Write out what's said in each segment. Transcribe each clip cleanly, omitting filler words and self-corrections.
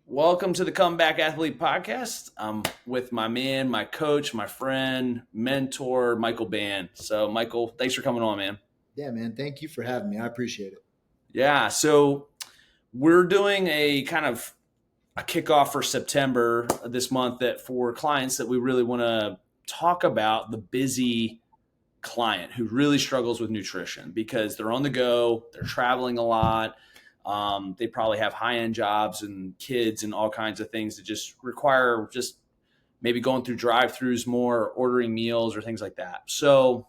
Welcome to the Comeback Athlete Podcast. I'm with my man, my coach, my friend, mentor, Michael Bann. So, Michael, thanks for coming on, man. Yeah, man. Thank you for having me. I appreciate it. Yeah, so we're doing a kind of a kickoff for September this month that for clients that we really want to talk about the busy client who really struggles with nutrition because they're on the go, they're traveling a lot. They probably have high end jobs and kids and all kinds of things that just require just maybe going through drive-throughs more, or ordering meals or things like that. So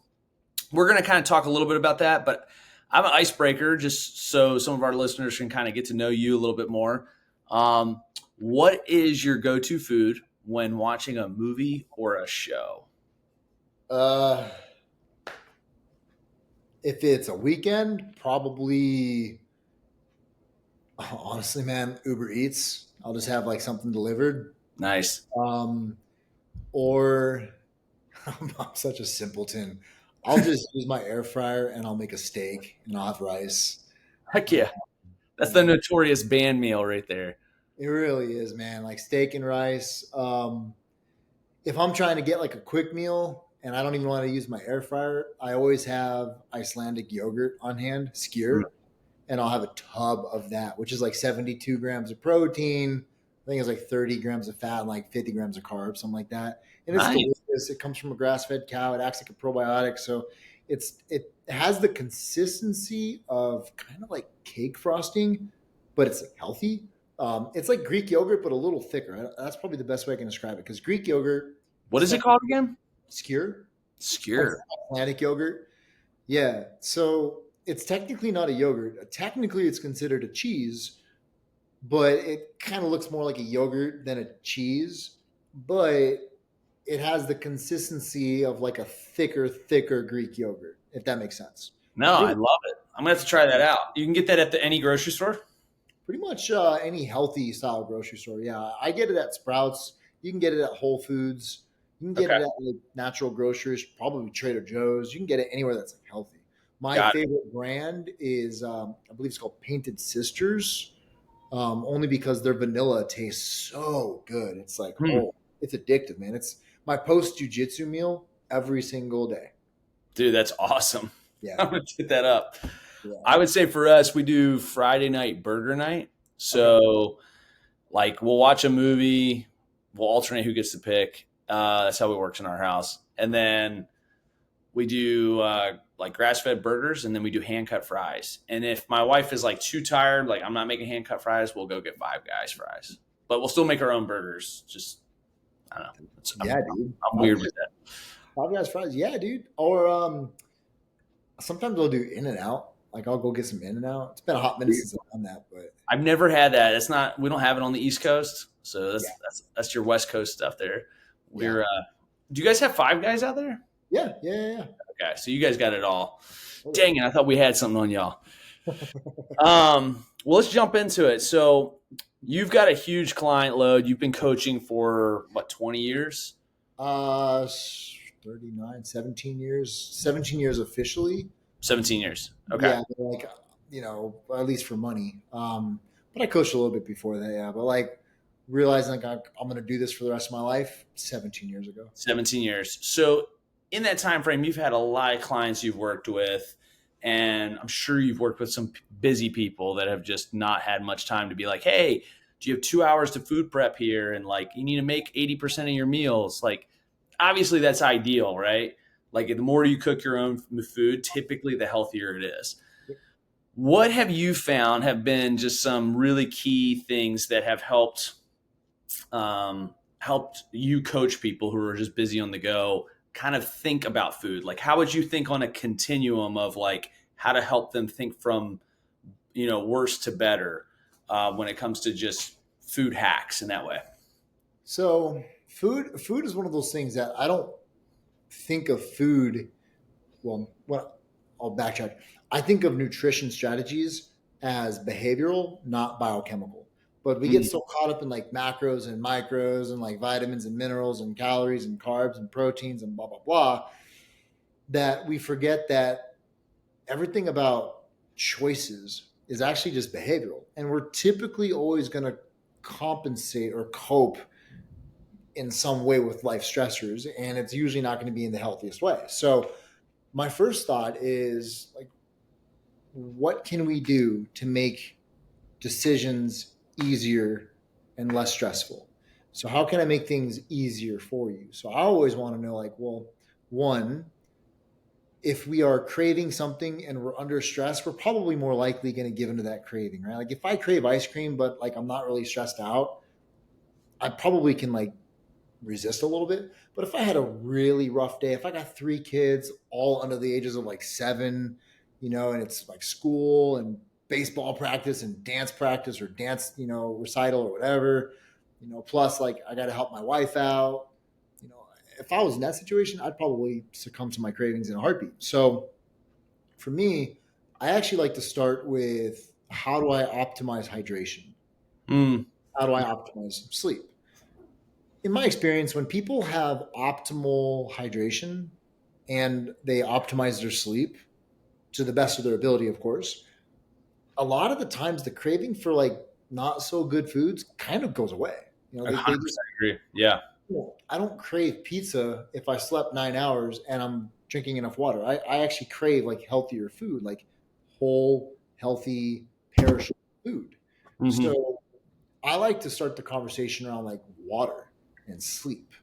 we're going to kind of talk a little bit about that, but I'm an icebreaker just so some of our listeners can kind of get to know you a little bit more. What is your go-to food when watching a movie or a show? Uh, if it's a weekend, probably honestly, man, Uber Eats. I'll just have like something delivered. Nice. Um, or I'm such a simpleton. I'll just use my air fryer and I'll make a steak and I'll have rice. Heck Um, yeah. That's the yeah, notorious band meal right there. it really is, man. Like steak and rice. If I'm trying to get like a quick meal and I don't even want to use my air fryer, I always have Icelandic yogurt on hand, skyr, and I'll have a tub of that, which is like 72 grams of protein. I think it's like 30 grams of fat and like 50 grams of carbs, something like that. And it's Nice. delicious. It comes from a grass-fed cow. It acts like a probiotic, so it has the consistency of kind of like cake frosting, but it's healthy. It's like Greek yogurt, but a little thicker. That's probably the best way I can describe it because Greek yogurt, What is it called again? skyr, Skyr. Atlantic yogurt. Yeah. So it's technically not a yogurt. Technically, it's considered a cheese, but it kind of looks more like a yogurt than a cheese. But it has the consistency of like a thicker Greek yogurt, if that makes sense. No, I Pretty, love it. I'm gonna have to try that out. You can get that at any grocery store. pretty much any healthy style grocery store. Yeah. I get it at Sprouts. You can get it at Whole Foods. You can get Okay, it at like natural groceries, probably Trader Joe's. You can get it anywhere that's like healthy. My got it. favorite brand is, I believe it's called Painted Sisters, only because their vanilla tastes so good. It's like, Hmm. oh, it's addictive, man. It's my post jujitsu meal every single day. Dude, that's awesome. Yeah, I'm gonna hit that up. yeah. I would say for us, we do Friday night burger night. Okay. So, like, we'll watch a movie, we'll alternate who gets to pick. That's how it works in our house. And then we do like grass fed burgers, and then we do hand cut fries. And if my wife is like too tired, like I'm not making hand cut fries, we'll go get Five Guys fries. But we'll still make our own burgers. Just I don't know. Yeah, dude. I'm weird with that. Five Guys fries. Yeah, dude. Or sometimes I'll do In and Out. Like I'll go get some In and Out. It's been a hot minute since I've done that, but I've never had that. It's not. We don't have it on the East Coast, so yeah, that's your West Coast stuff there. yeah, We're. Do you guys have Five Guys out there? yeah. Okay, so you guys got it all. Totally. Dang it! I thought we had something on y'all. Well, let's jump into it. So you've got a huge client load. You've been coaching for what, 20 years? Uh, 39, 17 years, 17 years officially. 17 years. Okay. Yeah, but like, at least for money. But I coached a little bit before that, yeah. But like realizing like I'm going to do this for the rest of my life, 17 years ago. 17 years. So in that time frame, you've had a lot of clients you've worked with, and I'm sure you've worked with some busy people that have just not had much time to be like, hey, do you have 2 hours to food prep here? And like, you need to make 80% of your meals. Like, obviously that's ideal, right? Like the more you cook your own food, typically the healthier it is. What have you found have been just some really key things that have helped you coach people who are just busy on the go kind of think about food? Like, how would you think on a continuum of like how to help them think from, worse to better when it comes to just food hacks in that way? So food is one of those things that I don't think of food. Well, what I'll backtrack. I think of nutrition strategies as behavioral, not biochemical. But we get Mm, so caught up in like macros and micros and like vitamins and minerals and calories and carbs and proteins and blah blah blah that we forget that everything about choices is actually just behavioral. And we're typically always going to compensate or cope in some way with life stressors, and it's usually not going to be in the healthiest way. So my first thought is like, what can we do to make decisions easier and less stressful? So how can I make things easier for you? So I always want to know, like, well, one, if we are craving something and we're under stress, we're probably more likely going to give into that craving, right? Like if I crave ice cream, but like I'm not really stressed out, I probably can like resist a little bit. But if I had a really rough day, if I got three kids all under the ages of like 7, and it's like school and baseball practice and dance practice or dance, recital or whatever, plus like I got to help my wife out. If I was in that situation, I'd probably succumb to my cravings in a heartbeat. So for me, I actually like to start with how do I optimize hydration? Mm. How do I optimize sleep? In my experience, when people have optimal hydration and they optimize their sleep to the best of their ability, of course, a lot of the times the craving for like not so good foods kind of goes away. I They just, 100% agree. Yeah. I don't crave pizza if I slept 9 hours and I'm drinking enough water. I actually crave like healthier food, like whole, healthy, perishable food. Hmm. So I like to start the conversation around like water and sleep.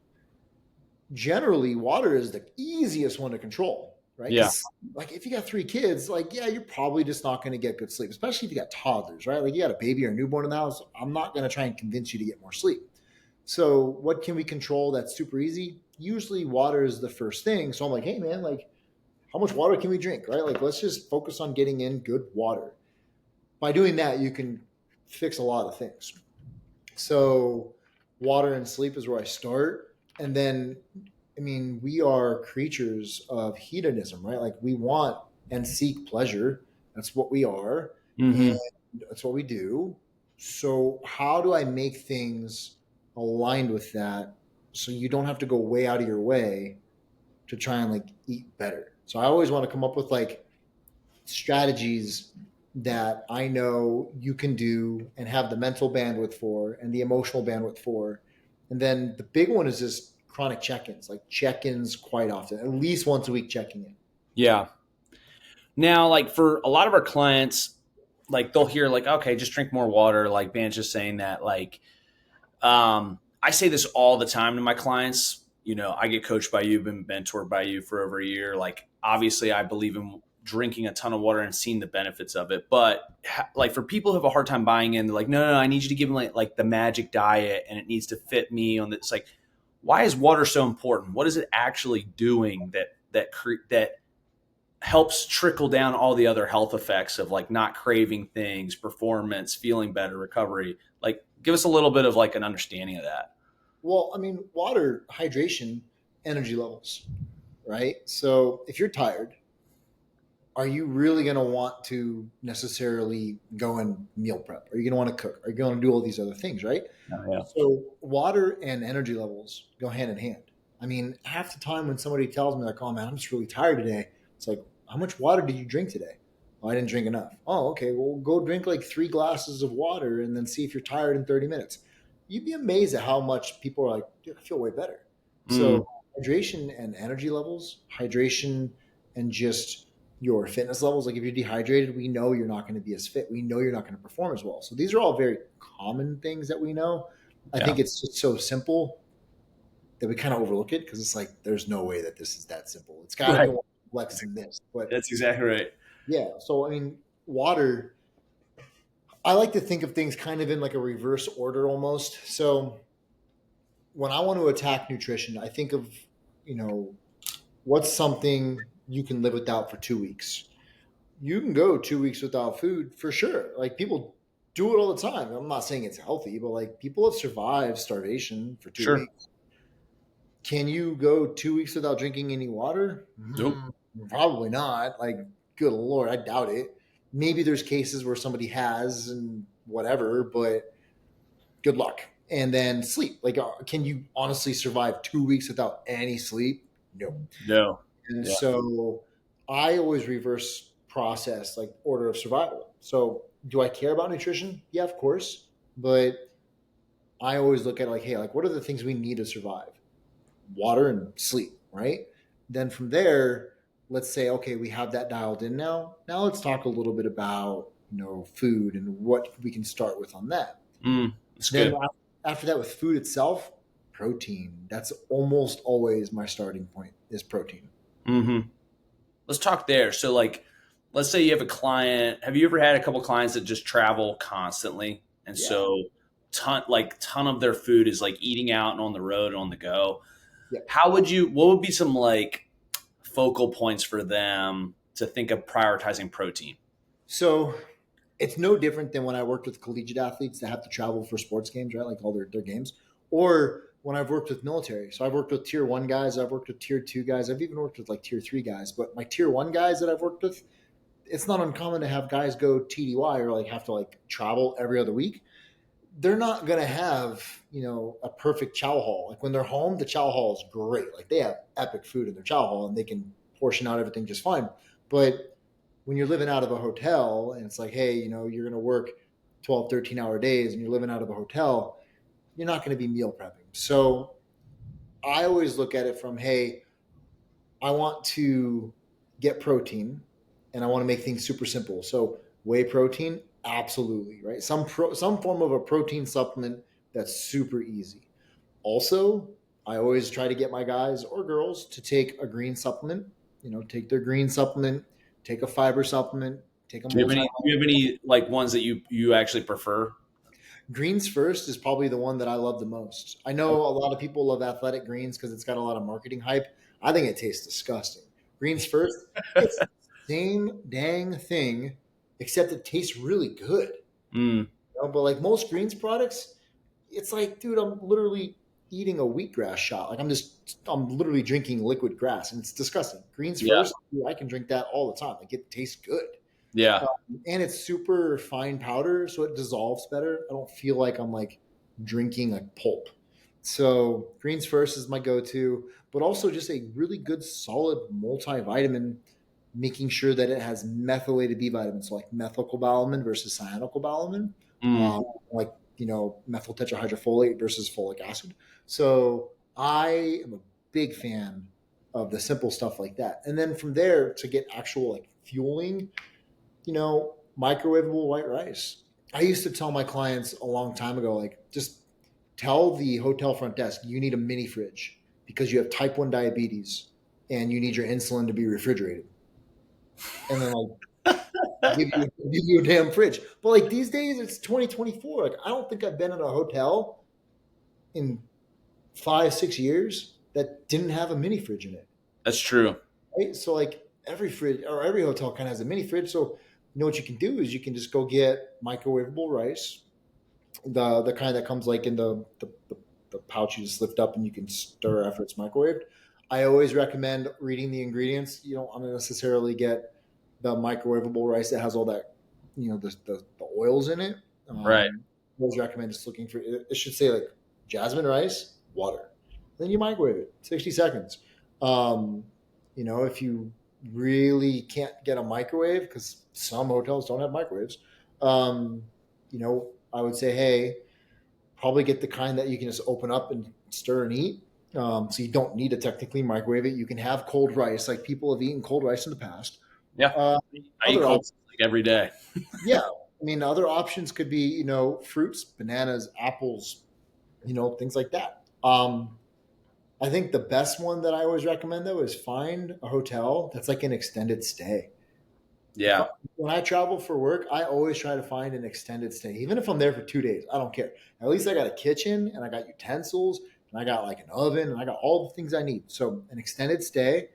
Generally water is the easiest one to control, right? Yeah. Because like if you got three kids, like yeah, you're probably just not going to get good sleep, especially if you got toddlers, right? Like you got a baby or a newborn in the house. I'm not going to try and convince you to get more sleep. So what can we control that's super easy? Usually water is the first thing. So I'm like, hey man, like how much water can we drink, right? Like let's just focus on getting in good water. By doing that, you can fix a lot of things. So water and sleep is where I start. And then, I mean, we are creatures of hedonism, right? Like we want and seek pleasure. That's what we are. And Hmm. that's what we do. So how do I make things aligned with that so you don't have to go way out of your way to try and like eat better? So I always want to come up with like strategies that I know you can do and have the mental bandwidth for and the emotional bandwidth for. And then the big one is just chronic check-ins, like check-ins quite often, at least once a week checking in. Yeah. Now, like for a lot of our clients, like they'll hear like, okay, just drink more water. Like Bann's just saying that. Like, I say this all the time to my clients. I get coached by you, been mentored by you for over a year. Like, obviously, I believe in drinking a ton of water and seeing the benefits of it. But like for people who have a hard time buying in, they're like, no, no, no, I need you to give me like the magic diet, and it needs to fit me on this. Like, why is water so important? What is it actually doing that helps trickle down all the other health effects of like not craving things, performance, feeling better, recovery? Like, give us a little bit of like an understanding of that. Well, I mean, water, hydration, energy levels, right? So if you're tired, are you really going to want to necessarily go and meal prep? Are you going to want to cook? Are you going to do all these other things, right? Oh, yeah. So water and energy levels go hand in hand. I mean, half the time when somebody tells me like, "Oh man, I'm just really tired today," it's like, "How much water did you drink today?" "Oh, I didn't drink enough." "Oh, okay. Well, go drink like 3 glasses of water and then see if you're tired in 30 minutes." You'd be amazed at how much people are like, "Dude, I feel way better." Mm, So hydration and energy levels, hydration and just your fitness levels. Like if you're dehydrated, we know you're not going to be as fit. We know you're not going to perform as well. So these are all very common things that we know. I yeah. think it's just so simple that we kind of overlook it because it's like there's no way that this is that simple. It's got to be Right. more complex than this. But That's exactly right. yeah, so I mean, water. I like to think of things kind of in like a reverse order almost. So when I want to attack nutrition, I think of what's something you can live without for 2 weeks. You can go 2 weeks without food for sure. Like people do it all the time. I'm not saying it's healthy, but like people have survived starvation for two Sure. weeks. Can you go 2 weeks without drinking any water? Nope. Probably not. Like, good Lord, I doubt it. Maybe there's cases where somebody has and whatever, but good luck. And then sleep. Like, can you honestly survive 2 weeks without any sleep? No. No. And Yeah. so I always reverse process like order of survival. So do I care about nutrition? Yeah, of course. But I always look at like, hey, like what are the things we need to survive? Water and sleep, right? Then from there, let's say, okay, we have that dialed in now. Now let's talk a little bit about, food and what we can start with on that. That's Then good. after that, with food itself, protein. That's almost always my starting point is protein. Hmm. Let's talk there. So, like, let's say you have a client. Have you ever had a couple clients that just travel constantly, and Yeah. so ton of their food is like eating out and on the road, on the go? Yeah. How would you? What would be some like focal points for them to think of prioritizing protein? So it's no different than when I worked with collegiate athletes that have to travel for sports games, right? Like all their games. Or when I've worked with military. So I've worked with tier one guys, I've worked with tier two guys, I've even worked with like tier three guys. But my tier one guys that I've worked with, it's not uncommon to have guys go TDY or like have to like travel every other week. They're not gonna have, a perfect chow hall. Like when they're home, the chow hall is great. Like they have epic food in their chow hall and they can portion out everything just fine. But when you're living out of a hotel and it's like, hey, you're going to work 12, 13-hour days and you're living out of a hotel, you're not going to be meal prepping. So I always look at it from, hey, I want to get protein and I want to make things super simple. So whey protein, absolutely, right? Some form of a protein supplement that's super easy. Also, I always try to get my guys or girls to take a green supplement, take their green supplement, take a fiber supplement, take a multi. Do you have any like ones that you actually prefer? Greens First is probably the one that I love the most. I know a lot of people love athletic greens because it's got a lot of marketing hype. I think it tastes disgusting. Greens First, it's the same dang thing, except it tastes really good. Mm, But like most greens products, it's like, dude, I'm literally eating a wheatgrass shot. Like I'm literally drinking liquid grass, and it's disgusting. Greens yeah, First, dude, I can drink that all the time. Like it tastes good. yeah, And it's super fine powder, so it dissolves better. I don't feel like I'm like drinking like pulp. So greens first is my go-to, but also just a really good solid multivitamin, making sure that it has methylated B vitamins, so like methylcobalamin versus cyanocobalamin, mm, like methyl tetrahydrofolate versus folic acid. So I am a big fan of the simple stuff like that, and then from there to get actual like fueling, microwavable white rice. I used to tell my clients a long time ago, like, just tell the hotel front desk you need a mini fridge because you have type 1 diabetes and you need your insulin to be refrigerated. And then, like, give you a damn fridge. But, like, these days, it's 2024. Like, I don't think I've been in a hotel in 5, 6 years that didn't have a mini fridge in it. that's true. Right? So, like, every fridge or every hotel kind of has a mini fridge. So, what you can do is you can just go get microwavable rice, the kind that comes like in the pouch you just lift up and you can stir after it's microwaved. I always recommend reading the ingredients. You don't unnecessarily get the microwavable rice that has all that, the oils in it. Right. I always recommend just looking for it. It should say like jasmine rice, water. Then you microwave it 60 seconds. Um, if you really can't get a microwave, because some hotels don't have microwaves, I would say, hey, probably get the kind that you can just open up and stir and eat. So you don't need to technically microwave it. You can have cold rice, like people have eaten cold rice in the past. Yeah, Uh, I eat other cold options, like every day. yeah. I mean, other options could be, fruits, bananas, apples, things like that. I think the best one that I always recommend though is find a hotel that's like an extended stay. if I, Yeah, when I travel for work, I always try to find an extended stay, even if I'm there for 2 days. I don't care. At least I got a kitchen and I got utensils and I got like an oven and I got all the things I need. So an extended stay,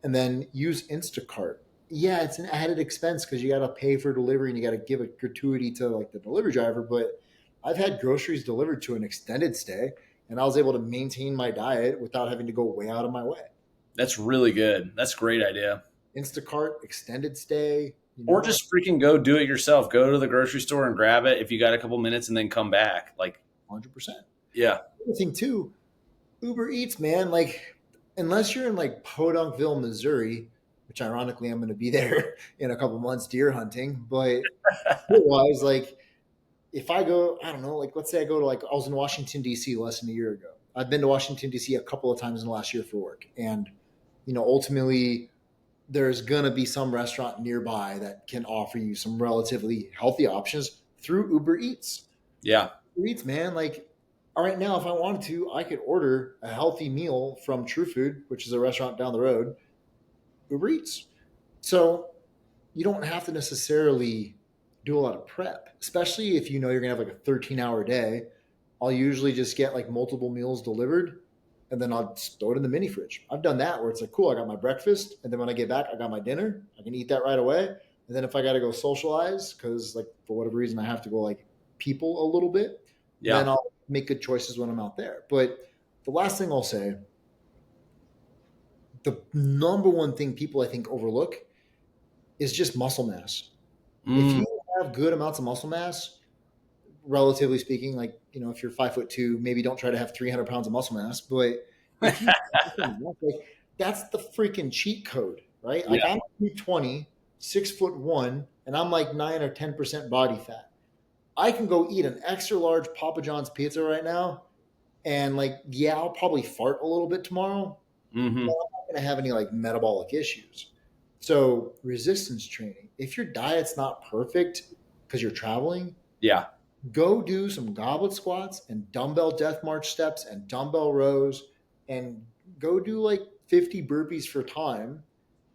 and then use Instacart. Yeah, it's an added expense because you got to pay for delivery and you got to give a gratuity to like the delivery driver. But I've had groceries delivered to an extended stay, and I was able to maintain my diet without having to go way out of my way. that's really good. That's a great idea. Instacart extended stay, Or just freaking go do it yourself. Go to the grocery store and grab it if you got a couple minutes, and then come back. Like, 100%. yeah, The thing too, Uber Eats, man, like unless you're in like Podunkville, Missouri, which ironically I'm going to be there in a couple months deer hunting, but otherwise, like if I go, I don't know, like let's say I go to like I was in Washington D.C. less than a year ago. I've been to Washington D.C. a couple of times in the last year for work, and ultimately there's gonna be some restaurant nearby that can offer you some relatively healthy options through Uber Eats. Yeah. Uber Eats, man, like all right now, if I wanted to, I could order a healthy meal from True Food, which is a restaurant down the road, Uber Eats. So you don't have to necessarily do a lot of prep, especially if you know you're gonna have like a 13-hour day. I'll usually just get like multiple meals delivered and then I'll just throw it in the mini fridge. I've done that where it's like, cool, I got my breakfast, and then when I get back, I got my dinner. I can eat that right away. And then if I gotta go socialize, because like for whatever reason I have to go like people a little bit, then Yeah. I'll make good choices when I'm out there. But the last thing I'll say, the number one thing people I think overlook is just muscle mass. If Mm, you have good amounts of muscle mass, relatively speaking, like if you're 5'2", maybe don't try to have 300 pounds of muscle mass. But if you like, that's the freaking cheat code, right? Like yeah. I'm 220, 6'1", and I'm like 9 or 10% body fat. I can go eat an extra large Papa John's pizza right now, and like, yeah, I'll probably fart a little bit tomorrow, but Hmm. I'm not going to have any like metabolic issues. So resistance training, if your diet's not perfect because you're traveling, Yeah. go do some goblet squats and dumbbell death march steps and dumbbell rows, and go do like 50 burpees for time.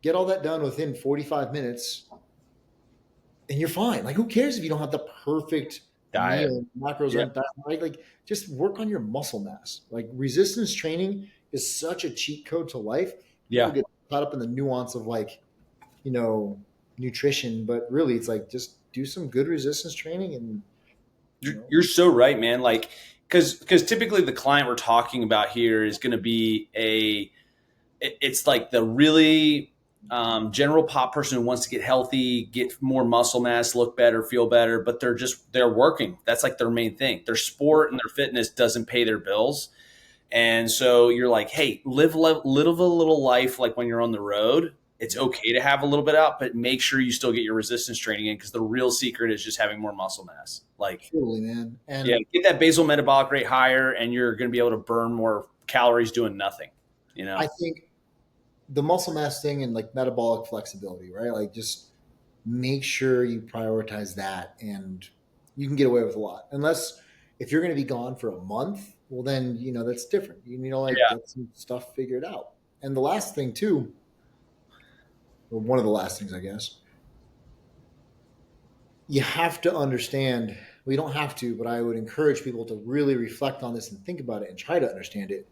Get all that done within 45 minutes and you're fine. Like, who cares if you don't have the perfect Diet. meal, macros Yeah. aren't that right? Like, just work on your muscle mass. Like, resistance training is such a cheat code to life. People Yeah. get caught up in the nuance of like, you know, nutrition, but really it's like just do some good resistance training and, you know, You're so right, man. Like, because typically the client we're talking about here is going to be it's like the really general pop person who wants to get healthy, get more muscle mass, look better, feel better, but they're working. That's like their main thing. Their sport and their fitness doesn't pay their bills. And so you're like, hey, live a little life like when you're on the road. It's yeah, okay to have a little bit out, but make sure you still get your resistance training in because the real secret is just having more muscle mass. Like, totally, man. yeah, And get that basal metabolic rate higher, and you're going to be able to burn more calories doing nothing. You I know? think the muscle mass thing and like metabolic flexibility, right? Like just make sure you prioritize that and you can get away with a lot. Unless if you're going to be gone for a month, well then, that's different. You need to like Yeah. get some stuff figured out. And the last thing too, or one of the last things I guess, you have to understand, we don't have to, but I would encourage people to really reflect on this and think about it and try to understand it.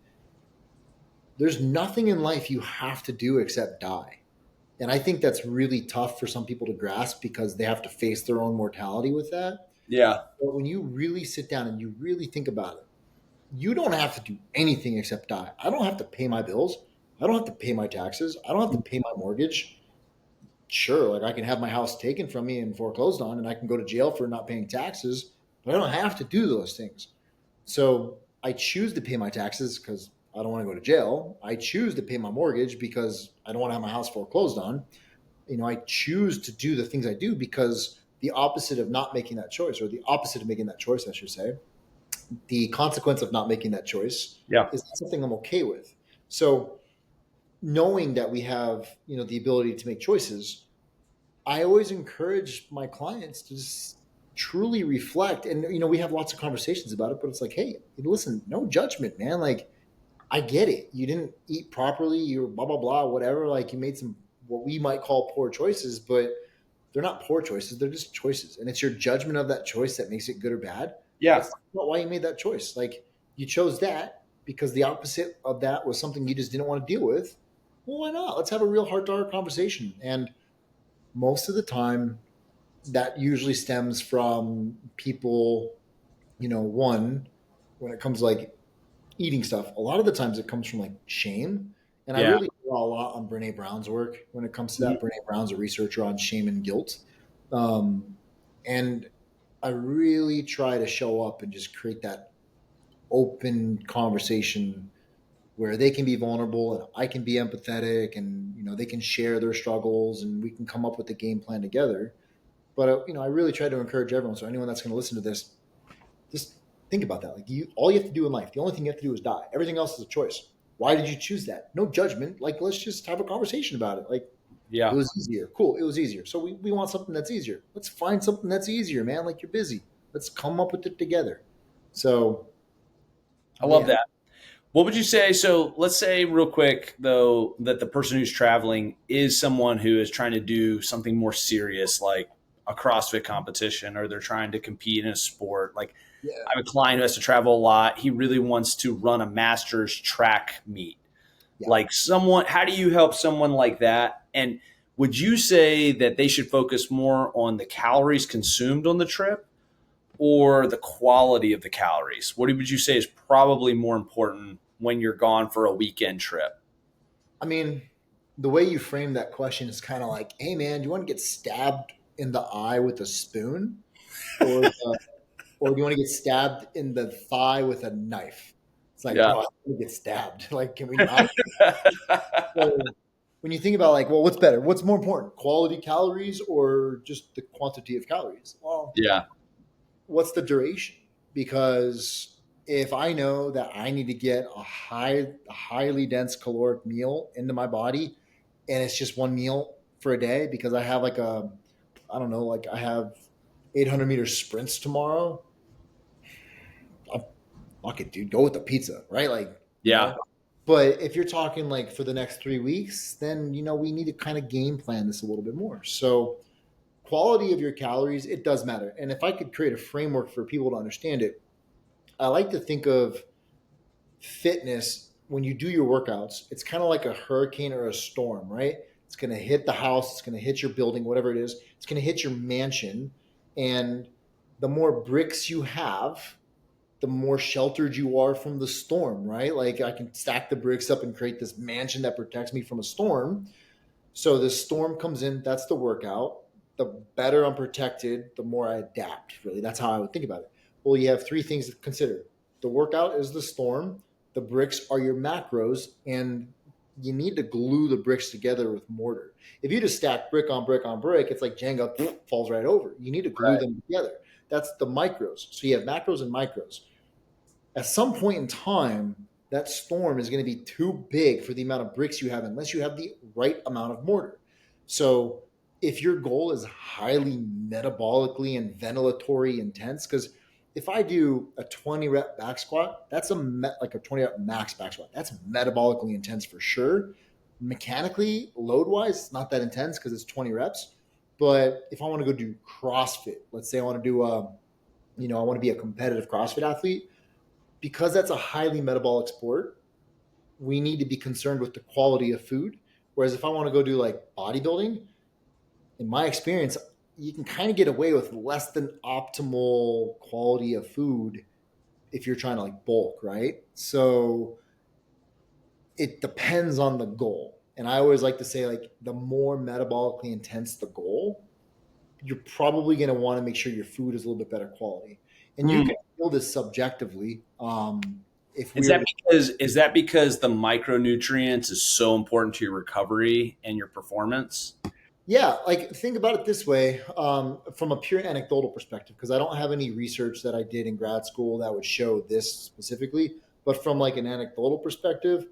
There's nothing in life you have to do except die. And I think that's really tough for some people to grasp because they have to face their own mortality with that. Yeah. But when you really sit down and you really think about it, you don't have to do anything except die. I don't have to pay my bills. I don't have to pay my taxes. I don't have to pay my mortgage. Sure, like I can have my house taken from me and foreclosed on, and I can go to jail for not paying taxes, but I don't have to do those things. So I choose to pay my taxes because I don't want to go to jail. I choose to pay my mortgage because I don't want to have my house foreclosed on. I choose to do the things I do because the opposite of not making that choice, or the opposite of making that choice, I should say, the consequence of not making that choice Yeah. is something I'm okay with. So knowing that we have, the ability to make choices, I always encourage my clients to just truly reflect. And, we have lots of conversations about it, but it's like, hey, listen, no judgment, man. Like, I get it. You didn't eat properly. You were blah, blah, blah, whatever. Like, you made some what we might call poor choices, but they're not poor choices. They're just choices. And it's your judgment of that choice that makes it good or bad. Yeah. Let's talk about why you made that choice. Like, you chose that because the opposite of that was something you just didn't want to deal with. Well, why not? Let's have a real heart to heart conversation. And most of the time, that usually stems from people, one, when it comes to like eating stuff, a lot of the times it comes from like shame. And I Yeah. really draw a lot on Brene Brown's work when it comes to Mhm. that. Brene Brown's a researcher on shame and guilt. And I really try to show up and just create that open conversation where they can be vulnerable and I can be empathetic, and they can share their struggles and we can come up with a game plan together. But I really try to encourage everyone. So anyone that's going to listen to this, just think about that. Like all you have to do in life, the only thing you have to do is die. Everything else is a choice. Why did you choose that? No judgment. Like, let's just have a conversation about it. Like, it Yeah. was easier. Cool. It was easier. So we want something that's easier. Let's find something that's easier, man. Like, you're busy. Let's come up with it together. So, I love yeah. that. What would you say? So let's say real quick though that the person who's traveling is someone who is trying to do something more serious, like a CrossFit competition, or they're trying to compete in a sport. Like Yeah. I have a client who has to travel a lot. He really wants to run a master's track meet. Yeah. Like someone, how do you help someone like that? And would you say that they should focus more on the calories consumed on the trip or the quality of the calories? What would you say is probably more important when you're gone for a weekend trip? I mean, the way you frame that question is kind of like, hey, man, do you want to get stabbed in the eye with a spoon? Or or do you want to get stabbed in the thigh with a knife? It's like, Yeah. bro, I want to get stabbed. Like, can we not? So when you think about like, well, what's better? What's more important? Quality calories or just the quantity of calories? Well, Yeah. what's the duration? Because if I know that I need to get a highly dense caloric meal into my body and it's just one meal for a day because I have like I don't know, like I have 800-meter sprints tomorrow, fuck it, dude, go with the pizza, right? Like, Yeah. But if you're talking like for the next 3 weeks, then we need to kind of game plan this a little bit more. So quality of your calories, it does matter. And if I could create a framework for people to understand it, I like to think of fitness when you do your workouts. It's kind of like a hurricane or a storm, right? It's going to hit the house, it's going to hit your building, whatever it is. It's going to hit your mansion. And the more bricks you have, the more sheltered you are from the storm, right? Like I can stack the bricks up and create this mansion that protects me from a storm. So the storm comes in, that's the workout. The better I'm protected, the more I adapt, really. That's how I would think about it. Well, you have three things to consider. The workout is the storm, the bricks are your macros, and you need to glue the bricks together with mortar. If you just stack brick on brick on brick, it's like Jenga falls right over. You need to glue Right. them together. That's the micros. So you have macros and micros. At some point in time, that storm is going to be too big for the amount of bricks you have unless you have the right amount of mortar. So if your goal is highly metabolically and ventilatory intense, because if I do a 20 rep back squat, that's like a 20 rep max back squat. That's metabolically intense for sure. Mechanically, load wise, it's not that intense because it's 20 reps. But if I want to go do CrossFit, let's say I want to do I want to be a competitive CrossFit athlete, because that's a highly metabolic sport, we need to be concerned with the quality of food. Whereas if I want to go do like bodybuilding, in my experience, you can kind of get away with less than optimal quality of food if you're trying to like bulk, right? So it depends on the goal. And I always like to say, like, the more metabolically intense the goal, you're probably going to want to make sure your food is a little bit better quality. And you Hmm. can feel this subjectively. If Is we were that to because the micronutrients is so important to your recovery and your performance? Yeah, like think about it this way, from a pure anecdotal perspective, because I don't have any research that I did in grad school that would show this specifically. But from like an anecdotal perspective,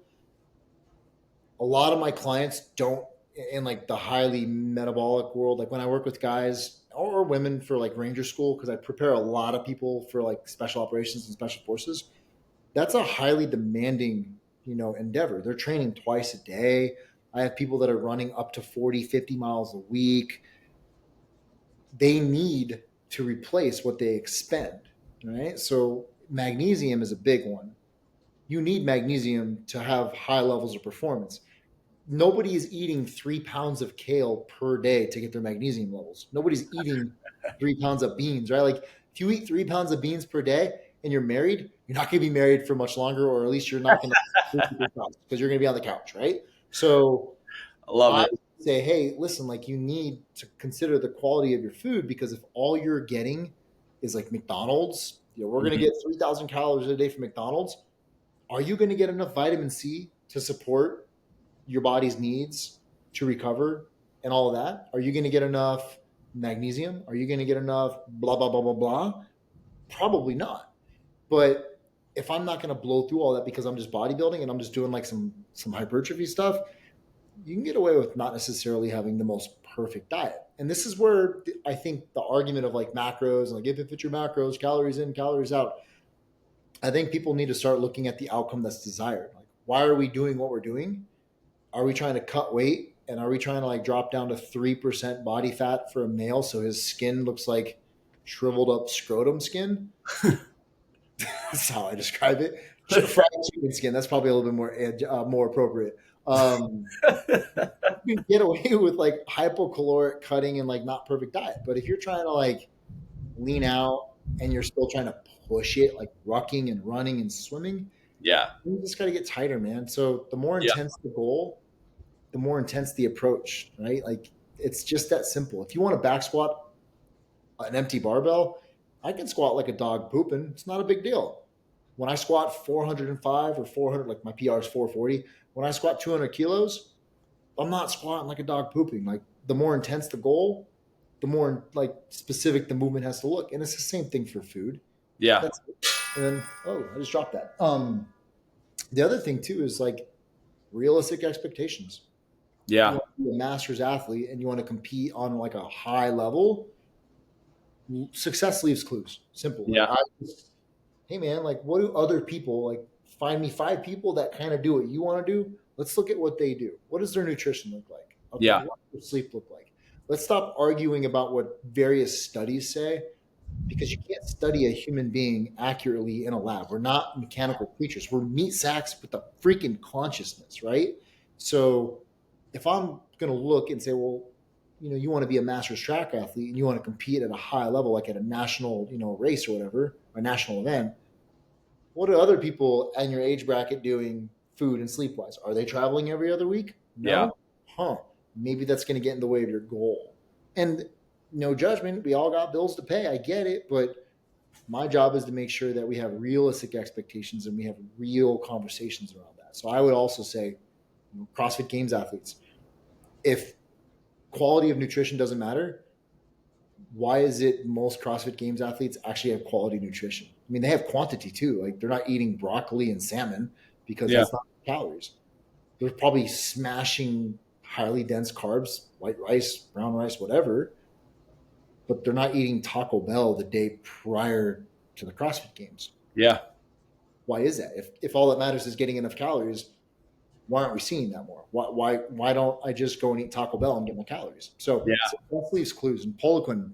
a lot of my clients don't in like the highly metabolic world. Like when I work with guys or women for like Ranger School, because I prepare a lot of people for like special operations and special forces. That's a highly demanding, endeavor. They're training twice a day. I have people that are running up to 40, 50 miles a week. They need to replace what they expend, right? So magnesium is a big one. You need magnesium to have high levels of performance. Nobody is eating 3 pounds of kale per day to get their magnesium levels. Nobody's eating 3 pounds of beans, right? Like if you eat 3 pounds of beans per day and you're married, you're not going to be married for much longer, or at least you're not going to because you're going to be on the couch, right? So I love I it. say, hey, listen, like you need to consider the quality of your food, because if all you're getting is like McDonald's, we're going to Mhm. get 3,000 calories a day from McDonald's. Are you going to get enough vitamin C to support your body's needs to recover and all of that? Are you going to get enough? Magnesium? Are you going to get enough? Blah, blah, blah, blah, blah. Probably not. But if I'm not going to blow through all that because I'm just bodybuilding and I'm just doing like some hypertrophy stuff, you can get away with not necessarily having the most perfect diet. And this is where I think the argument of like macros and like if it fits your macros, calories in, calories out, I think people need to start looking at the outcome that's desired. Like, why are we doing what we're doing? Are we trying to cut weight? And are we trying to like drop down to 3% body fat for a male so his skin looks like shriveled up scrotum skin? That's how I describe it. Fried chicken skin. That's probably a little bit more appropriate. You can get away with like hypocaloric cutting and like not perfect diet. But if you're trying to like lean out and you're still trying to push it, like rucking and running and swimming, Yeah. you just got to get tighter, man. So the more Yeah. intense the goal, the more intense the approach, right? Like it's just that simple. If you want to back squat an empty barbell, I can squat like a dog pooping. It's not a big deal. When I squat 405 or 400, like my PR is 440, when I squat 200 kilos, I'm not squatting like a dog pooping. Like the more intense the goal, the more like specific the movement has to look. And it's the same thing for food. Yeah. That's and then I just dropped that. The other thing too is like realistic expectations. You Yeah. want to be a master's athlete and you want to compete on like a high level, success leaves clues. Simple. Like Yeah. hey man, like what do other people like find me 5 people that kind of do what you want to do? Let's look at what they do. What does their nutrition look like? Okay, Yeah. what does their sleep look like? Let's stop arguing about what various studies say because you can't study a human being accurately in a lab. We're not mechanical creatures. We're meat sacks with a freaking consciousness, right? So if I'm going to look and say, well, you want to be a master's track athlete and you want to compete at a high level, like at a national, race or whatever, or a national event, what are other people in your age bracket doing food and sleep wise? Are they traveling every other week? Yeah. No. Huh. Maybe that's going to get in the way of your goal. And no judgment. We all got bills to pay. I get it. But my job is to make sure that we have realistic expectations and we have real conversations around that. So I would also say, CrossFit Games athletes, if quality of nutrition doesn't matter, why is it most CrossFit Games athletes actually have quality nutrition? I mean, they have quantity too. Like they're not eating broccoli and salmon because Yeah. that's not calories. They're probably smashing highly dense carbs, white rice, brown rice, whatever, but they're not eating Taco Bell the day prior to the CrossFit Games. Yeah. Why is that? If all that matters is getting enough calories, why aren't we seeing that more? Why don't I just go and eat Taco Bell and get my calories? So, Yeah. that leaves clues. And Poliquin,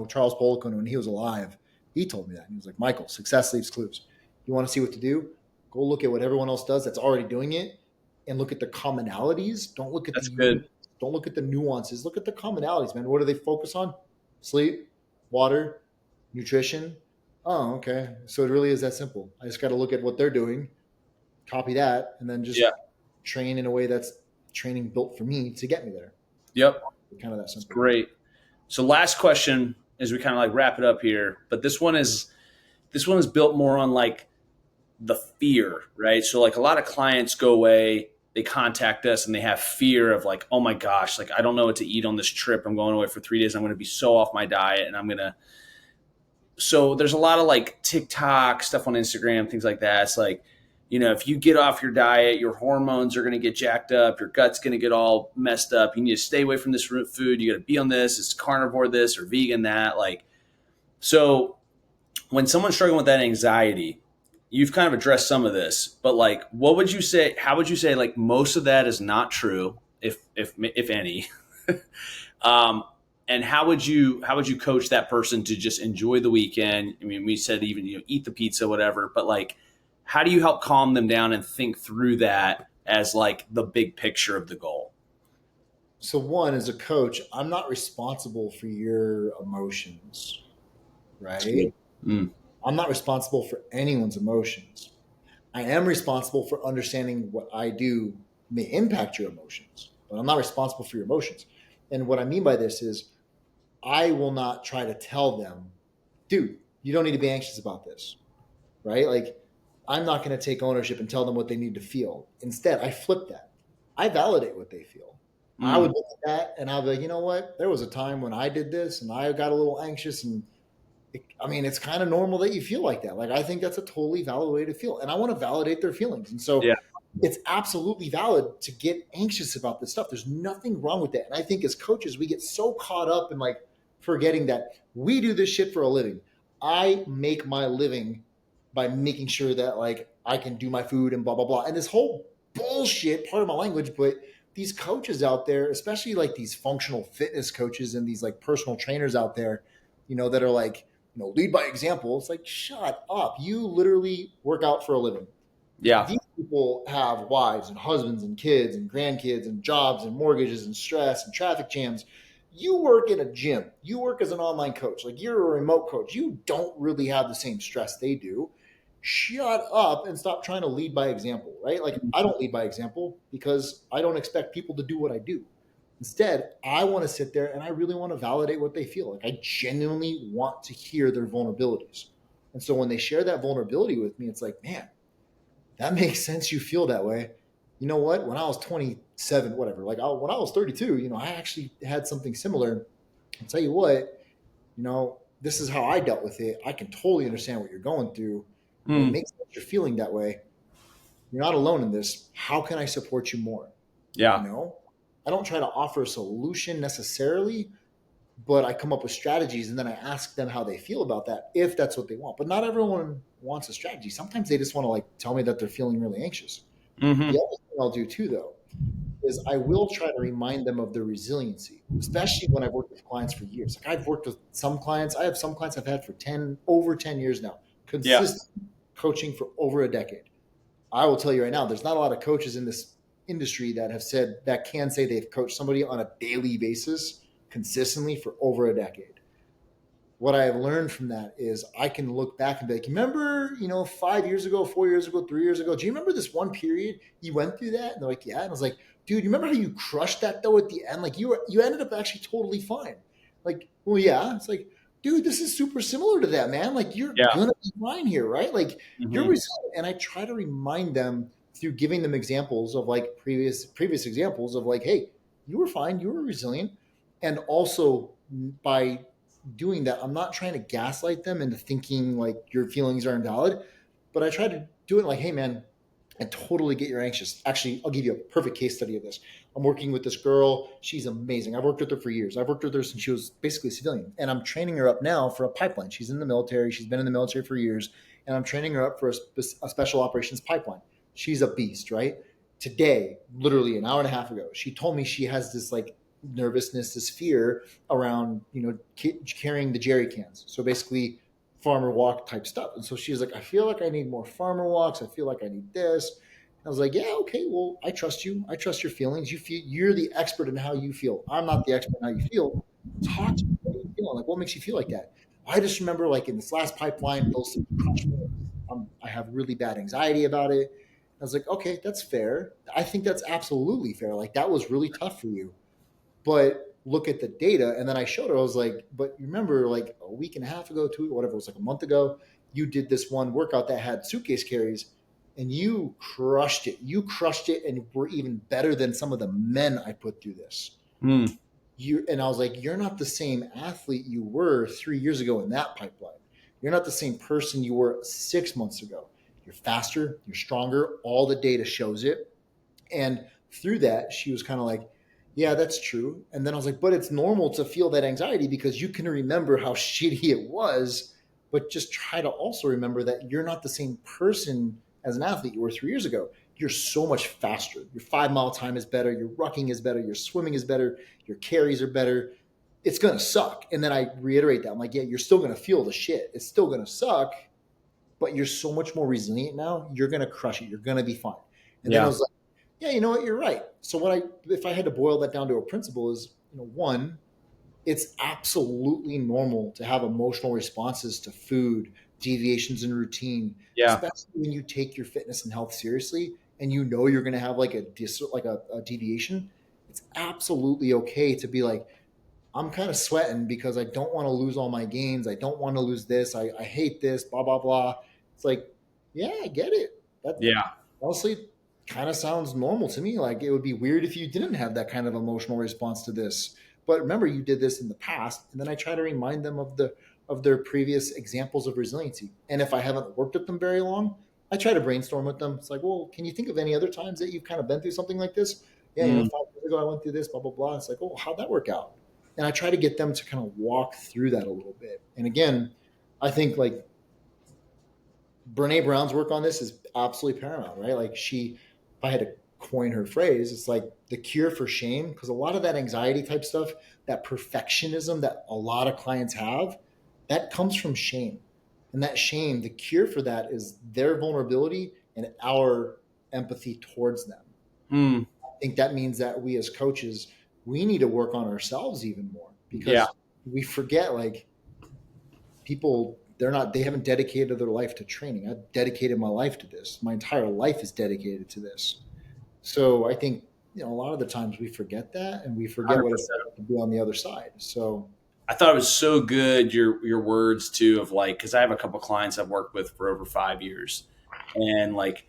Charles Poliquin, when he was alive, he told me that. He was like, Michael, success leaves clues. You want to see what to do? Go look at what everyone else does that's already doing it and look at the commonalities. Don't look at That's good. don't look at the nuances. Look at the commonalities, man. What do they focus on? Sleep, water, nutrition. Oh, okay. So it really is that simple. I just got to look at what they're doing, copy that, and then just Yeah. train in a way that's training built for me to get me there. Yep. Kind of that It's simple. great. So last question as we kind of like wrap it up here, but this one is built more on like the fear, right? So like a lot of clients go away, they contact us and they have fear of like, oh my gosh, like I don't know what to eat on this trip. I'm going away for 3 days. I'm going to be so off my diet and so there's a lot of like TikTok stuff on Instagram, things like that. It's like, if you get off your diet, your hormones are going to get jacked up. Your gut's going to get all messed up. You need to stay away from this food. You got to be on this. It's carnivore this or vegan that. Like, so when someone's struggling with that anxiety, you've kind of addressed some of this, but like, what would you say? How would you say like most of that is not true, if any? um, and how would you coach that person to just enjoy the weekend? I mean, we said even eat the pizza, whatever, but like, how do you help calm them down and think through that as like the big picture of the goal? So one, as a coach, I'm not responsible for your emotions, That's right? good. Mm, I'm not responsible for anyone's emotions. I am responsible for understanding what I do may impact your emotions, but I'm not responsible for your emotions. And what I mean by this is I will not try to tell them, dude, you don't need to be anxious about this, right? Like, I'm not going to take ownership and tell them what they need to feel. Instead, I flip that. I validate what they feel. I would Mm. look at that and I'll be like, you know what? There was a time when I did this and I got a little anxious and I mean, it's kind of normal that you feel like that. Like, I think that's a totally valid way to feel. And I want to validate their feelings. And so Yeah. it's absolutely valid to get anxious about this stuff. There's nothing wrong with that. And I think as coaches, we get so caught up in like forgetting that we do this shit for a living. I make my living by making sure that like I can do my food and blah, blah, blah. And this whole bullshit, part of my language, but these coaches out there, especially like these functional fitness coaches and these like personal trainers out there, that are like, lead by example. It's like, shut up. You literally work out for a living. Yeah. These people have wives and husbands and kids and grandkids and jobs and mortgages and stress and traffic jams. You work in a gym. You work as an online coach. Like, you're a remote coach. You don't really have the same stress they do. Shut up and stop trying to lead by example, right? Like, I don't lead by example because I don't expect people to do what I do. Instead, I want to sit there and I really want to validate what they feel. Like, I genuinely want to hear their vulnerabilities. And so when they share that vulnerability with me, it's like, man, that makes sense. You feel that way. You know what? When I was 27, whatever, like when I was 32, I actually had something similar. I'll tell you what, this is how I dealt with it. I can totally understand what you're going through. It Mm. makes sense you're feeling that way. You're not alone in this. How can I support you more? You Yeah. know, I don't try to offer a solution necessarily, but I come up with strategies and then I ask them how they feel about that if that's what they want. But not everyone wants a strategy. Sometimes they just want to like tell me that they're feeling really anxious. The Hmm. other thing I'll do too, though, is I will try to remind them of their resiliency, especially when I've worked with clients for years. Like, I've worked with some clients. I have some clients I've had for over 10 years now, Yeah. consistent coaching for over a decade. I will tell you right now, there's not a lot of coaches in this industry that have said that can say they've coached somebody on a daily basis consistently for over a decade. What I have learned from that is I can look back and be like, remember, 5 years ago, 4 years ago, 3 years ago, do you remember this one period you went through that? And they're like, yeah. And I was like, dude, you remember how you crushed that though at the end? Like, you ended up actually totally fine. Like, well, yeah. It's like, dude, this is super similar to that, man. Like, you're Yeah. gonna be fine here, right? Like, you're Hmm. resilient. And I try to remind them through giving them examples of like previous examples of like, hey, you were fine, you were resilient. And also by doing that, I'm not trying to gaslight them into thinking like your feelings are invalid, but I try to do it like, hey, man, I totally get you're anxious. Actually, I'll give you a perfect case study of this. I'm working with this girl. She's amazing. I've worked with her for years. I've worked with her since she was basically a civilian. And I'm training her up now for a pipeline. She's in the military. She's been in the military for years. And I'm training her up for a special operations pipeline. She's a beast, right? Today, literally an hour and a half ago, she told me she has this like nervousness, this fear around, carrying the jerry cans. So basically, farmer walk type stuff. And so she was like, I feel like I need more farmer walks. I feel like I need this. I was like, yeah, okay, well, I trust you. I trust your feelings. You're the expert in how you feel. I'm not the expert in how you feel. Talk to me. What are you feeling? Like, what makes you feel like that? I just remember, like, in this last pipeline, those things crushed me. I have really bad anxiety about it. I was like, okay, that's fair. I think that's absolutely fair. Like, that was really tough for you. But look at the data. And then I showed her, I was like, but remember, like a week and a half ago, whatever, it was like a month ago, you did this one workout that had suitcase carries and you crushed it. You crushed it and were even better than some of the men I put through this. Mm. And I was like, you're not the same athlete you were 3 years ago in that pipeline. You're not the same person you were 6 months ago. You're faster, you're stronger. All the data shows it. And through that, she was kind of like, yeah, that's true. And then I was like, but it's normal to feel that anxiety because you can remember how shitty it was, but just try to also remember that you're not the same person as an athlete you were 3 years ago. You're so much faster. Your 5 mile time is better. Your rucking is better. Your swimming is better. Your carries are better. It's going to suck. And then I reiterate that. I'm like, yeah, you're still going to feel the shit. It's still going to suck, but you're so much more resilient now. You're going to crush it. You're going to be fine. And then I Yeah. was like, yeah, you know what? You're right. So if I had to boil that down to a principle is, one, it's absolutely normal to have emotional responses to food, deviations in routine, Yeah. especially when you take your fitness and health seriously and you know you're going to have like a deviation. It's absolutely okay to be like, I'm kind of sweating because I don't want to lose all my gains. I don't want to lose this. I hate this, blah, blah, blah. It's like, yeah, I get it. That Yeah. honestly, kind of sounds normal to me. Like it would be weird if you didn't have that kind of emotional response to this. But remember, you did this in the past, and then I try to remind them of their previous examples of resiliency. And if I haven't worked with them very long, I try to brainstorm with them. It's like, well, can you think of any other times that you've kind of been through something like this? Yeah, Mm, 5 years ago I went through this, blah blah blah. It's like, oh, how'd that work out? And I try to get them to kind of walk through that a little bit. And again, I think like Brene Brown's work on this is absolutely paramount, right? Like if I had to coin her phrase, it's like the cure for shame, because a lot of that anxiety type stuff, that perfectionism that a lot of clients have, that comes from shame. And that shame, the cure for that is their vulnerability and our empathy towards them. mm, I think that means that we as coaches, we need to work on ourselves even more yeah. because we forget like they haven't dedicated their life to training. I've dedicated my life to this. My entire life is dedicated to this. So I think a lot of the times we forget that and we forget what it's 100%. like to be on the other side. So I thought it was so good your words too of like because I have a couple clients I've worked with for over 5 years, and like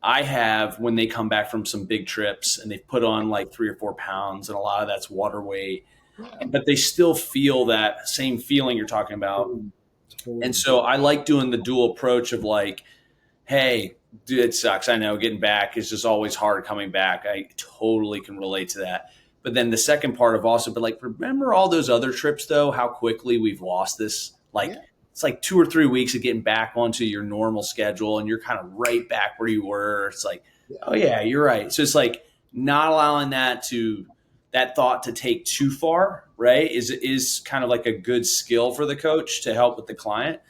I have when they come back from some big trips and they've put on like 3 or 4 pounds, and a lot of that's water weight, yeah, but they still feel that same feeling you're talking about. totally, And totally. so I like doing the dual approach of like, hey, dude, it sucks. I know getting back is just always hard coming back. I totally can relate to that. But then the second part of also, but like, remember all those other trips though, how quickly we've lost this? Like, Yeah, it's like 2 or 3 weeks of getting back onto your normal schedule and you're kind of right back where you were. It's like, yeah, oh yeah, you're right. So it's like not allowing that thought to take too far, right? Is kind of like a good skill for the coach to help with the client.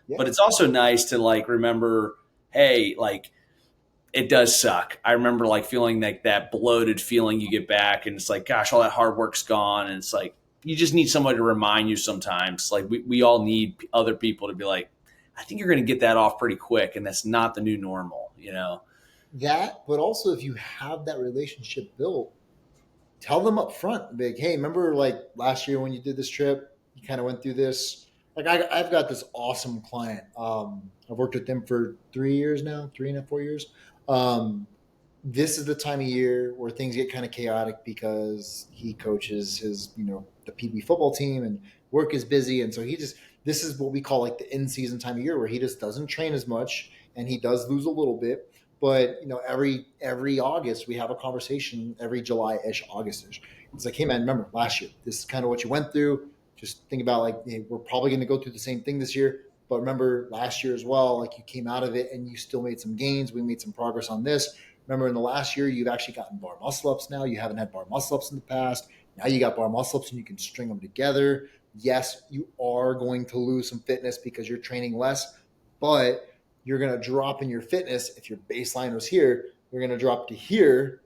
yeah, But it's also nice to like remember, hey, like it does suck. I remember like feeling like that bloated feeling you get back, and it's like, gosh, all that hard work's gone, and it's like you just need somebody to remind you sometimes. Like we all need other people to be like, I think you're going to get that off pretty quick, and that's not the new normal, you know? that. But also, if you have that relationship built, tell them up front, be like, hey, remember like last year when you did this trip, you kind of went through this. Like I've got this awesome client. I've worked with them for 3 years now, 3.5, 4 years. Um, this is the time of year where things get kind of chaotic because he coaches the PB football team and work is busy, and so this is what we call like the in season time of year where he just doesn't train as much and he does lose a little bit. But every August we have a conversation, every July-ish, August-ish. It's like, hey man, remember last year? This is kind of what you went through. Just think about like, hey, we're probably going to go through the same thing this year. But remember last year as well, like you came out of it and you still made some gains. We made some progress on this. Remember in the last year, you've actually gotten bar muscle ups now. You haven't had bar muscle ups in the past. Now you got bar muscle ups and you can string them together. Yes, you are going to lose some fitness because you're training less, but you're going to drop in your fitness. If your baseline was here, you're going to drop to here,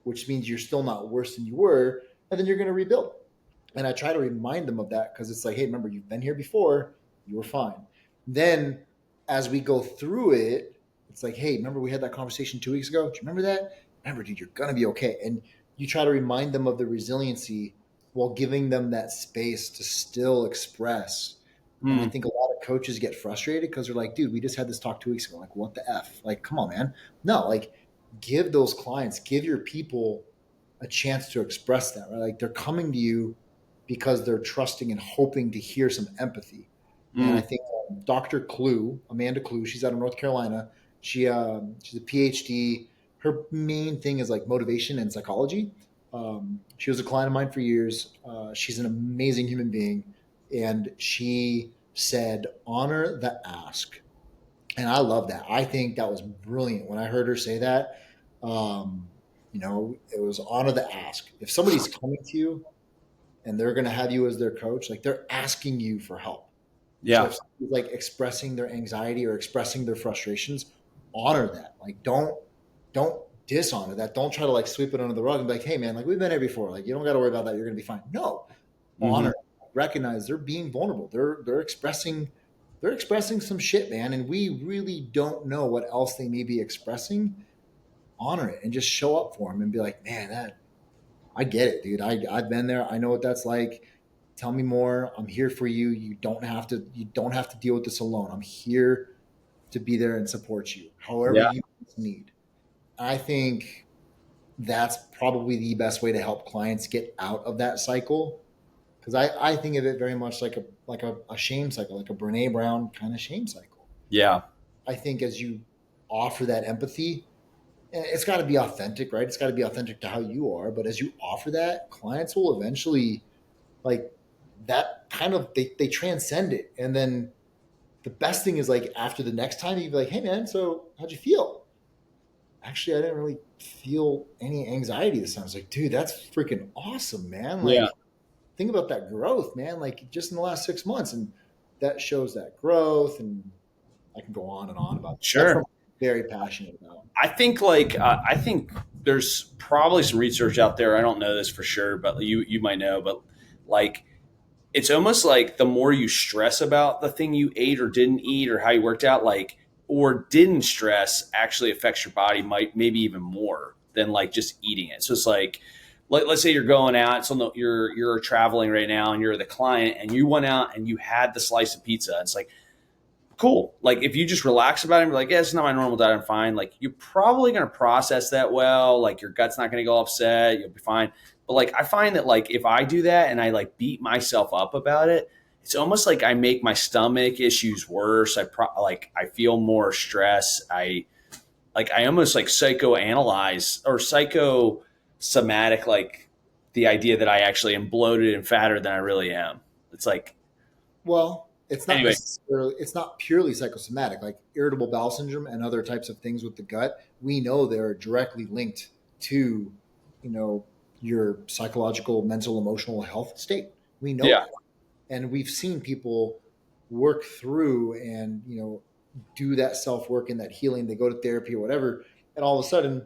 which means you're still not worse than you were. And then you're going to rebuild. And I try to remind them of that because it's like, hey, remember, you've been here before, you were fine. Then as we go through it, it's like, hey, remember we had that conversation 2 weeks ago? Do you remember that? Remember, dude, you're gonna be okay. And you try to remind them of the resiliency while giving them that space to still express. And I Mm, think a lot of coaches get frustrated because they're like, dude, we just had this talk 2 weeks ago. Like, what the F? Like, come on, man. No, like give those clients, give your people a chance to express that, right? Like they're coming to you because they're trusting and hoping to hear some empathy. And I mm, think Dr. Clue, Amanda Clue, she's out of North Carolina. She's a PhD. Her main thing is like motivation and psychology. She was a client of mine for years. She's an amazing human being, and she said, "Honor the ask." And I love that. I think that was brilliant when I heard her say that. Um, it was honor the ask. If somebody's coming to you and they're going to have you as their coach, like they're asking you for help. So yeah, if somebody's like expressing their anxiety or expressing their frustrations, honor that. Like don't dishonor that. Don't try to like sweep it under the rug and be like, hey man, like we've been here before. Like you don't got to worry about that. You're going to be fine. No, hmm, honor, recognize they're being vulnerable. They're expressing some shit, man, and we really don't know what else they may be expressing. Honor it and just show up for them and be like, man, that I get it, dude. I've been there. I know what that's like. Tell me more. I'm here for you. You don't have to deal with this alone. I'm here to be there and support you however yeah. you need. I think that's probably the best way to help clients get out of that cycle. Because I think of it very much like a shame cycle, like a Brene Brown kind of shame cycle. Yeah. I think as you offer that empathy, and it's got to be authentic, right? It's got to be authentic to how you are. But as you offer that, clients will eventually like that kind of they transcend it. And then the best thing is like after the next time you'd be like, hey man, so how'd you feel? Actually, I didn't really feel any anxiety this time. I was like, dude, that's freaking awesome, man. Yeah. Like, think about that growth, man. Like just in the last 6 months. And that shows that growth. And I can go on and on about that. That's Sure. something I'm very passionate about. I think there's probably some research out there. I don't know this for sure, but you might know. But like, it's almost like the more you stress about the thing you ate or didn't eat or how you worked out, like, or didn't stress, actually affects your body, might maybe even more than like just eating it. So it's like, let's say you're going out, so you're traveling right now, and you're the client, and you went out and you had the slice of pizza. It's like, cool. Like if you just relax about it and be like, yeah, it's not my normal diet, I'm fine. Like you're probably going to process that well. Like your gut's not going to go upset. You'll be fine. But like I find that like if I do that and I like beat myself up about it, it's almost like I make my stomach issues worse. Like I feel more stress. I almost like psychoanalyze or psychosomatic like the idea that I actually am bloated and fatter than I really am. It's like Well, anyway, it's not purely psychosomatic, like irritable bowel syndrome and other types of things with the gut. We know they're directly linked to, you know, your psychological, mental, emotional health state. We know yeah. that. And we've seen people work through and, do that self work and that healing. They go to therapy or whatever, and all of a sudden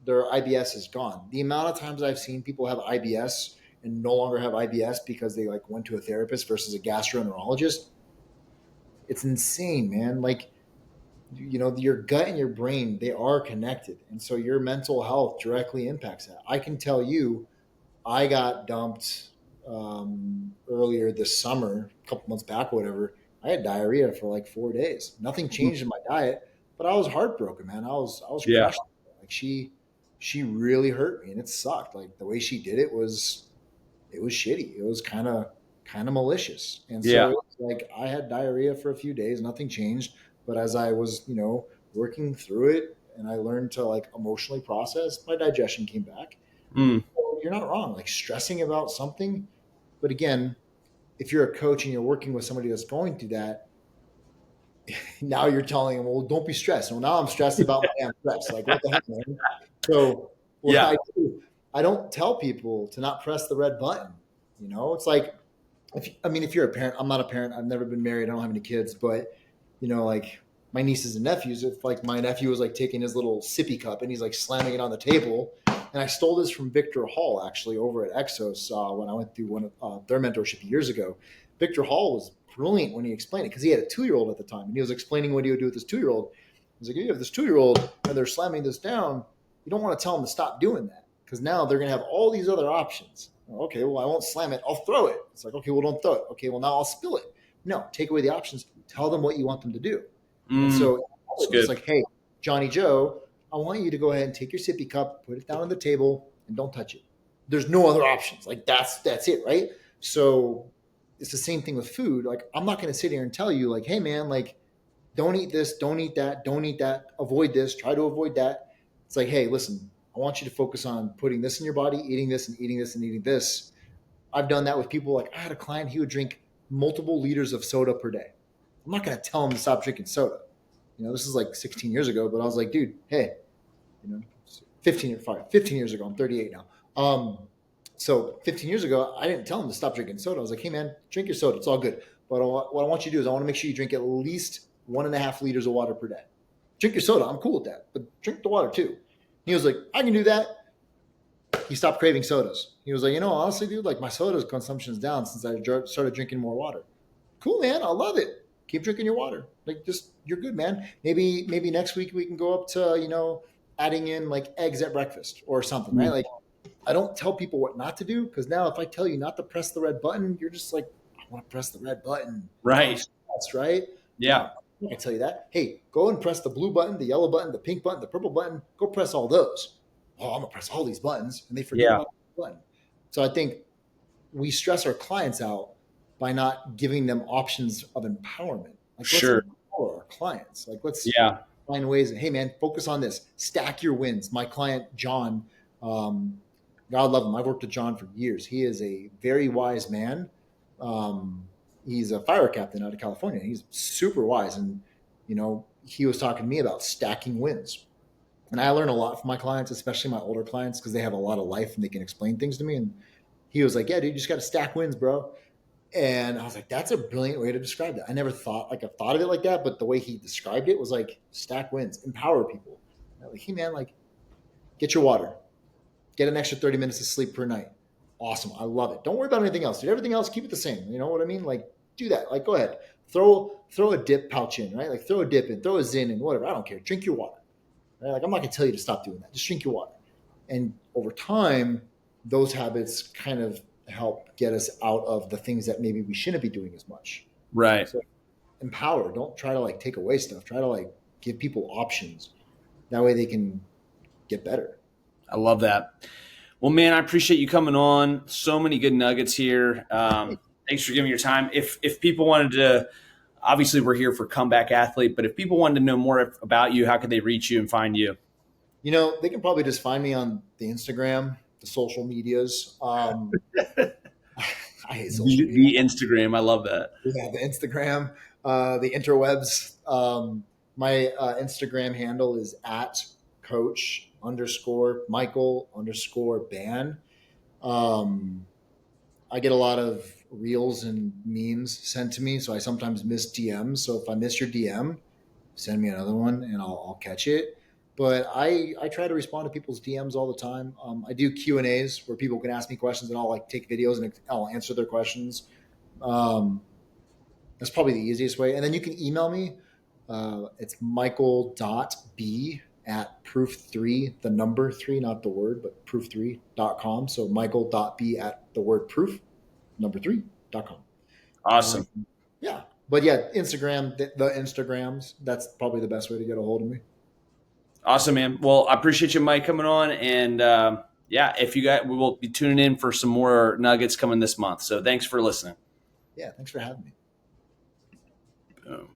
their IBS is gone. The amount of times I've seen people have IBS and no longer have IBS because they like went to a therapist versus a gastroenterologist, it's insane, man. Like, your gut and your brain, they are connected. And so your mental health directly impacts that. I can tell you, I got dumped earlier this summer, a couple months back, or whatever. I had diarrhea for like 4 days. Nothing changed in my diet, but I was heartbroken, man. I was Yeah. crushed. Like she really hurt me, and it sucked. Like the way she did it was shitty. It was kind of malicious. And Yeah. so it's like I had diarrhea for a few days, nothing changed. But as I was, working through it and I learned to like emotionally process, my digestion came back. Mm, So you're not wrong. Like stressing about something, but again, if you're a coach and you're working with somebody that's going through that, now you're telling them, well, don't be stressed. Well, now I'm stressed about my damn stress. Like, what the heck, man? So what yeah. I do, I don't tell people to not press the red button. It's like, if you're a parent, I'm not a parent. I've never been married. I don't have any kids, but like my nieces and nephews, if like my nephew was like taking his little sippy cup and he's like slamming it on the table, and I stole this from Victor Hall actually over at Exos when I went through one of their mentorship years ago. Victor Hall was brilliant when he explained it because he had a 2-year old at the time, and he was explaining what he would do with his 2-year old. He's like, if you have this 2-year old and they're slamming this down, you don't want to tell them to stop doing that because now they're going to have all these other options. Okay, well, I won't slam it. I'll throw it. It's like, okay, well, don't throw it. Okay, well, now I'll spill it. No, take away the options. Tell them what you want them to do. And Mm, so it's it's good. like, hey, Johnny Joe, I want you to go ahead and take your sippy cup, put it down on the table, and don't touch it. There's no other options. Like that's it, right? So it's the same thing with food. Like I'm not going to sit here and tell you, like, hey, man, like don't eat this, don't eat that, don't eat that, avoid this, try to avoid that. It's like, hey, listen, I want you to focus on putting this in your body, eating this and eating this and eating this. I've done that with people. Like I had a client, he would drink multiple liters of soda per day. I'm not going to tell him to stop drinking soda. This is like 16 years ago, but I was like, dude, hey, 15 years ago, I'm 38 now. So 15 years ago, I didn't tell him to stop drinking soda. I was like, hey man, drink your soda. It's all good. But what I want you to do is I want to make sure you drink at least 1.5 liters of water per day. Drink your soda. I'm cool with that, but drink the water too. He was like, I can do that. He stopped craving sodas. He was like, honestly, dude, like my soda consumption is down since I started drinking more water. Cool, man. I love it. Keep drinking your water. Like, just you're good, man. Maybe next week we can go up to adding in like eggs at breakfast or something, right? Mm, Like, I don't tell people what not to do because now if I tell you not to press the red button, you're just like, I want to press the red button. I'm right. stressed, right? Yeah. I tell you that. Hey, go and press the blue button, the yellow button, the pink button, the purple button. Go press all those. Oh, I'm gonna press all these buttons, and they forget Yeah, about the button. So I think we stress our clients out by not giving them options of empowerment. Like let's sure. empower our clients. Like let's Yeah, find ways. Hey man, focus on this. Stack your wins. My client John, um, God love him. I've worked with John for years. He is a very wise man. Um, he's a fire captain out of California. He's super wise, and he was talking to me about stacking wins. And I learn a lot from my clients, especially my older clients, because they have a lot of life and they can explain things to me. And he was like, "Yeah, dude, you just got to stack wins, bro." And I was like, "That's a brilliant way to describe that." I never thought like I thought of it like that, but the way he described it was like stack wins, empower people. Like, hey man, like get your water, get an extra 30 minutes of sleep per night. Awesome, I love it. Don't worry about anything else. Dude, everything else, keep it the same. You know what I mean? Like do that. Like go ahead, throw a dip pouch in, right? Like throw a dip in, throw a Zin in, whatever. I don't care. Drink your water. Right? Like I'm not gonna tell you to stop doing that. Just drink your water. And over time, those habits kind of help get us out of the things that maybe we shouldn't be doing as much. right. So empower. Don't try to like take away stuff. Try to like give people options. That way they can get better. I love that. Well, man, I appreciate you coming on. So many good nuggets here. Thanks for giving your time. If people wanted to, obviously we're here for Comeback Athlete, but if people wanted to know more about you, how could they reach you and find you? They can probably just find me on the Instagram, the social medias. I hate social media. The Instagram. I love that. Yeah, the Instagram, the interwebs. My Instagram handle is at coach underscore Michael underscore Bann. Um, I get a lot of reels and memes sent to me, so I sometimes miss DMs. So if I miss your DM, send me another one and I'll catch it. But I try to respond to people's DMs all the time. I do Q&As where people can ask me questions and I'll like take videos and I'll answer their questions. Um, that's probably the easiest way. And then you can email me. It's michael.b at proof3, the number three, not the word, but proof3.com. So michael.b at the word proof, number three.com. Awesome. Um, yeah. But yeah, Instagram, the Instagrams, that's probably the best way to get a hold of me. Awesome, man. Well, I appreciate you, Mike, coming on. And yeah, if you got, we will be tuning in for some more nuggets coming this month. So thanks for listening. Yeah. Thanks for having me. Boom.